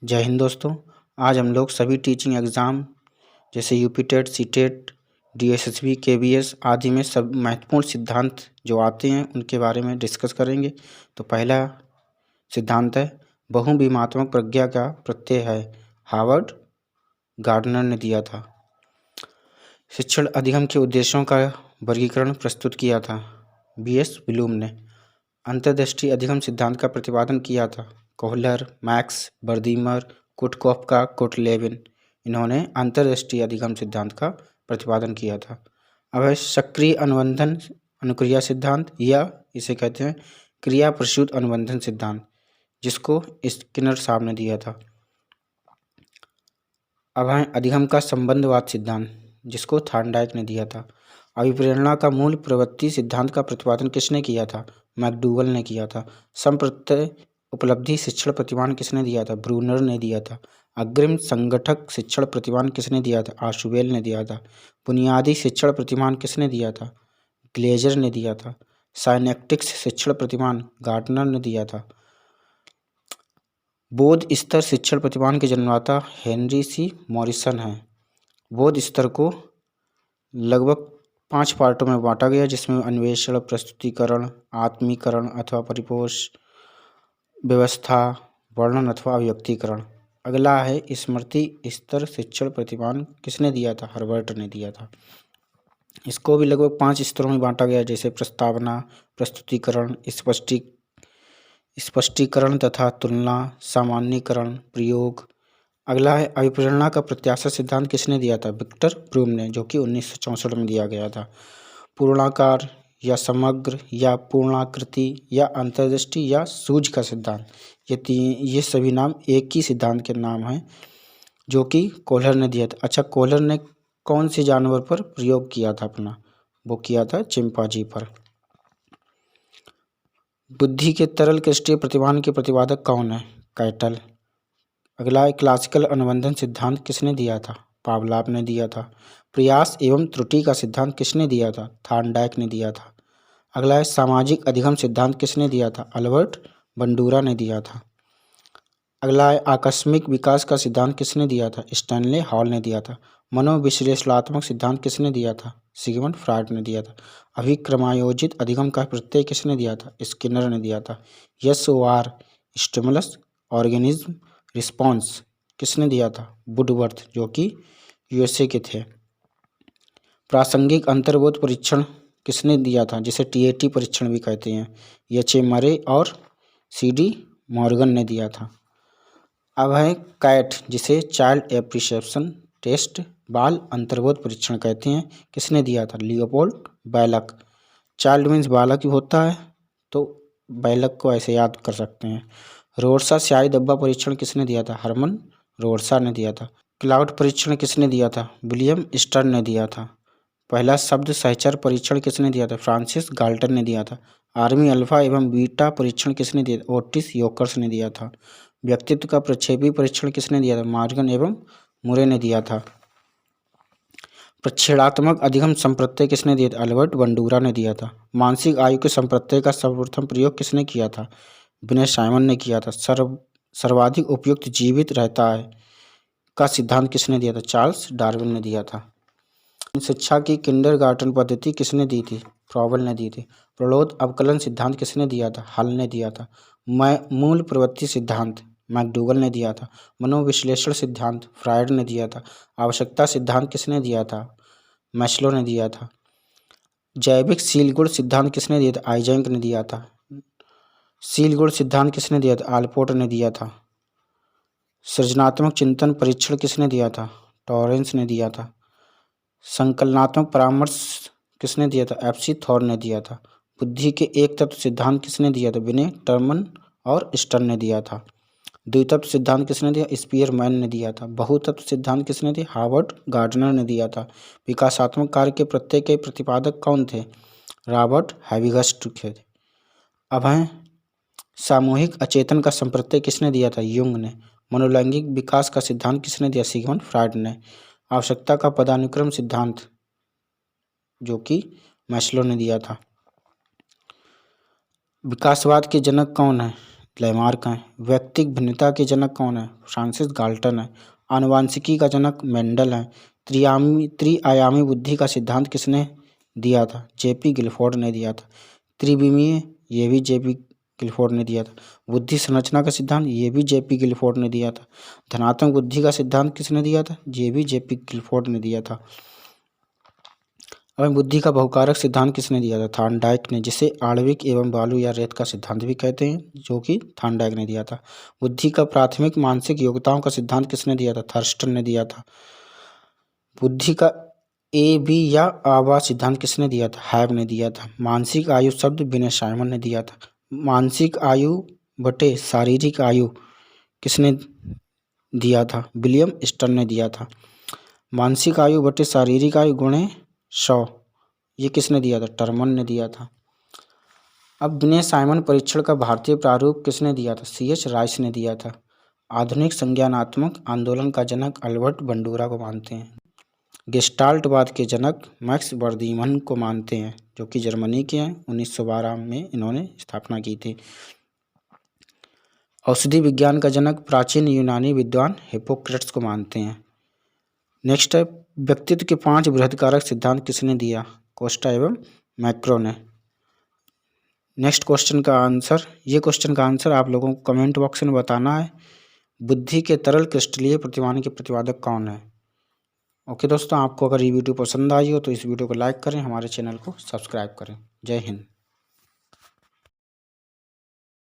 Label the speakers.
Speaker 1: जय हिंद दोस्तों। आज हम लोग सभी टीचिंग एग्ज़ाम जैसे UP TET, C TET, DSSB, KVS आदि में सब महत्वपूर्ण सिद्धांत जो आते हैं उनके बारे में डिस्कस करेंगे। तो पहला सिद्धांत है बहुविमात्मक प्रज्ञा का प्रत्यय है। हार्वर्ड गार्डनर ने दिया था। शिक्षण अधिगम के उद्देश्यों का वर्गीकरण प्रस्तुत किया था बीएस ब्लूम ने। अंतर्दृष्टि अधिगम सिद्धांत का प्रतिपादन किया था कोहलर, मैक्स, बर्दीमर, कुटकोफका, कुटलेविन। इन्होंने अंतर्दृष्टि अधिगम सिद्धांत का प्रतिपादन किया था। अब है सक्रिय अनुबंधन अनुक्रिया सिद्धांत या इसे कहते हैं क्रिया प्रसूत अनुबंधन सिद्धांत, जिसको स्किनर साहब ने दिया था। अब है अधिगम का संबंधवाद सिद्धांत, जिसको थॉर्नडाइक ने दिया था। अभिप्रेरणा का मूल प्रवृत्ति सिद्धांत का प्रतिपादन किसने किया था? मैकडूगल ने किया था। संप्रत्यय उपलब्धि शिक्षण प्रतिमान किसने दिया था? ब्रूनर ने दिया था। अग्रिम संगठक शिक्षण प्रतिमान किसने दिया था? आशुबेल ने दिया था। बुनियादी शिक्षण प्रतिमान किसने दिया था? ग्लेजर ने दिया था। साइनेप्टिक्स शिक्षण प्रतिमान गार्डनर ने दिया था। बोध स्तर शिक्षण प्रतिमान के जन्मदाता हेनरी सी मॉरिसन हैं। बोध स्तर को लगभग 5 पार्टों में बांटा गया, जिसमें अन्वेषण, प्रस्तुतिकरण, आत्मीकरण अथवा परिपोष, व्यवस्था, वर्णन अथवा अभिव्यक्तिकरण। अगला है स्मृति स्तर शिक्षण प्रतिमान किसने दिया था? हर्बर्ट ने दिया था। इसको भी लगभग 5 स्तरों में बांटा गया, जैसे प्रस्तावना, प्रस्तुतिकरण, स्पष्टीकरण तथा तुलना, सामान्यीकरण, प्रयोग। अगला है अभिप्रेरणा का प्रत्याशा सिद्धांत किसने दिया था? विक्टर ब्रूम ने, जो कि 1964 में दिया गया था। पूर्णाकार या समग्र या पूर्णाकृति या अंतर्दृष्टि या सूझ का सिद्धांत, ये सभी नाम एक ही सिद्धांत के नाम हैं, जो कि कोहलर ने दिया था। अच्छा, कोहलर ने कौन से जानवर पर प्रयोग किया था अपना? वो किया था चिंपांजी पर। बुद्धि के तरल क्रिस्टीय प्रतिमान के प्रतिपादक कौन है? कैटल। अगला है क्लासिकल अनुबंधन सिद्धांत किसने दिया था? पावलाव ने दिया था। प्रयास एवं त्रुटि का सिद्धांत किसने दिया था? थॉर्नडाइक ने दिया था। अगला है सामाजिक अधिगम सिद्धांत किसने दिया था? अल्बर्ट बंडूरा ने दिया था। अगला है आकस्मिक विकास का सिद्धांत किसने दिया था? स्टैनले हॉल ने दिया था। मनोविश्लेषणात्मक सिद्धांत किसने दिया था? सिगमंड फ्रॉइड ने दिया था। अभिक्रमायोजित अधिगम का प्रत्यय किसने दिया था? स्किनर ने दिया था। SOR स्टिमुलस ऑर्गेनिज्म रिस्पॉन्स किसने दिया था? वुडवर्थ, जो कि USA के थे। प्रासंगिक अंतर्बोध परीक्षण किसने दिया था, जिसे TAT परीक्षण भी कहते हैं? HA मरे और CD मॉर्गन ने दिया था। अब है कैट, जिसे चाइल्ड एप्रिसिएशन टेस्ट, बाल अंतर्बोध परीक्षण कहते हैं, किसने दिया था? लियोपोल्ड बैलक। चाइल्ड मीन्स बालक होता है, तो बैलक को ऐसे याद कर सकते हैं। रोडसा स्याही डब्बा परीक्षण किसने दिया था? हरमन रोडसा ने दिया था। क्लाउड परीक्षण किसने दिया था? विलियम स्टर्न ने दिया था। पहला शब्द सहचर परीक्षण किसने दिया था? फ्रांसिस गाल्टन ने दिया था। आर्मी अल्फा एवं बीटा परीक्षण किसने दिया? ओटिस योकर्स ने दिया था। व्यक्तित्व का प्रक्षेपी परीक्षण किसने दिया था? मॉर्गन एवं मुरे ने दिया था। प्रक्षेपात्मक अधिगम संप्रत्यय किसने दिया था? अल्बर्ट बंडूरा ने दिया था। मानसिक आयु के संप्रत्यय का सर्वप्रथम प्रयोग किसने किया था? विनय साइमन ने किया था। सर्वाधिक उपयुक्त जीवित रहता है का सिद्धांत किसने दिया था? चार्ल्स डार्विन ने दिया था। शिक्षा की किंडरगार्टन पद्धति किसने दी थी? फ्रॉवेल ने दी थी। प्रलोद अवकलन सिद्धांत किसने दिया था? हल ने दिया था। मूल प्रवृत्ति सिद्धांत मैकडूगल ने दिया था। मनोविश्लेषण सिद्धांत फ्रायड ने दिया था। आवश्यकता सिद्धांत किसने दिया था? मैस्लो ने दिया था। जैविक सील गुण सिद्धांत किसने दिया था? आइजैक ने दिया था। सील गुण सिद्धांत किसने दिया था? आल्पोर्ट ने दिया था। सृजनात्मक चिंतन परीक्षण किसने दिया था? टॉरेंस ने दिया था। संकलनात्मक परामर्श किसने दिया था? FC थॉर्न ने दिया था। बुद्धि के एक तत्व सिद्धांत किसने दिया था? विनय टर्मन और स्टर्न ने दिया था। द्वितत्व सिद्धांत किसने दिया? स्पीयरमैन ने दिया था। बहुतत्व सिद्धांत किसने दिया? हार्वर्ड गार्डनर ने दिया था। विकासात्मक कार्य के प्रत्यय के प्रतिपादक कौन थे? रॉबर्ट हैविगस्ट थे। अब हैं सामूहिक अचेतन का संप्रत्यय किसने दिया था? युंग ने। मनोलैंगिक विकास का सिद्धांत किसने दिया? सिगमंड फ्रॉइड ने। आवश्यकता का पदानुक्रम सिद्धांत, जो कि मैस्लो ने दिया था। विकासवाद के जनक कौन है? लैमार्क हैं। व्यक्तिक भिन्नता के जनक कौन है? फ्रांसिस गाल्टन है। आनुवांशिकी का जनक मेंडल है। त्रिआयामी बुद्धि का सिद्धांत किसने दिया था? जेपी गिलफोर्ड ने दिया था। त्रिविमीय, ये भी जेपी गिलफोर्ड ने दिया था। बुद्धि संरचना का सिद्धांत, ये भी जेपी गिलफोर्ड ने दिया था। धनात्मक बुद्धि का सिद्धांत किसने दिया था? ये भी जेपी गिलफोर्ड ने दिया था। अब बुद्धि का बहुकारक सिद्धांत किसने दिया था? थॉर्नडाइक ने, जिसे आणविक एवं बालू या रेत का सिद्धांत भी कहते हैं, जो कि थॉर्नडाइक ने दिया था। बुद्धि का प्राथमिक मानसिक योग्यताओं का सिद्धांत किसने दिया था? थर्स्टन ने दिया था। बुद्धि का ए बी या आवा सिद्धांत किसने दिया था? हैब ने दिया था। मानसिक आयु शब्द विनय साइमन ने दिया था। मानसिक आयु बटे शारीरिक आयु किसने दिया था? विलियम स्टर्न ने दिया था। मानसिक आयु बटे शारीरिक आयु गुणे 100, ये किसने दिया था? टर्मन ने दिया था। अब विनय साइमन परीक्षण का भारतीय प्रारूप किसने दिया था? C.H. राइस ने दिया था। आधुनिक संज्ञानात्मक आंदोलन का जनक अल्बर्ट बंडूरा को मानते हैं। गेस्टाल्टवाद के जनक मैक्स बर्दीमन को मानते हैं, जो कि जर्मनी के हैं। 1912 में इन्होंने स्थापना की थी। औषधि विज्ञान का जनक प्राचीन यूनानी विद्वान हिप्पोक्रेट्स को मानते हैं। नेक्स्ट है, व्यक्तित्व के 5 बृहत्कारक सिद्धांत किसने दिया? कोस्टा एवं मैक्रो ने। नेक्स्ट क्वेश्चन का आंसर, ये क्वेश्चन का आंसर आप लोगों को कमेंट बॉक्स में बताना है। बुद्धि के तरल क्रिस्टलीय प्रतिमान के प्रतिपादक कौन है? ओके दोस्तों, आपको अगर ये वीडियो पसंद आई हो तो इस वीडियो को लाइक करें, हमारे चैनल को सब्सक्राइब करें। जय हिंद।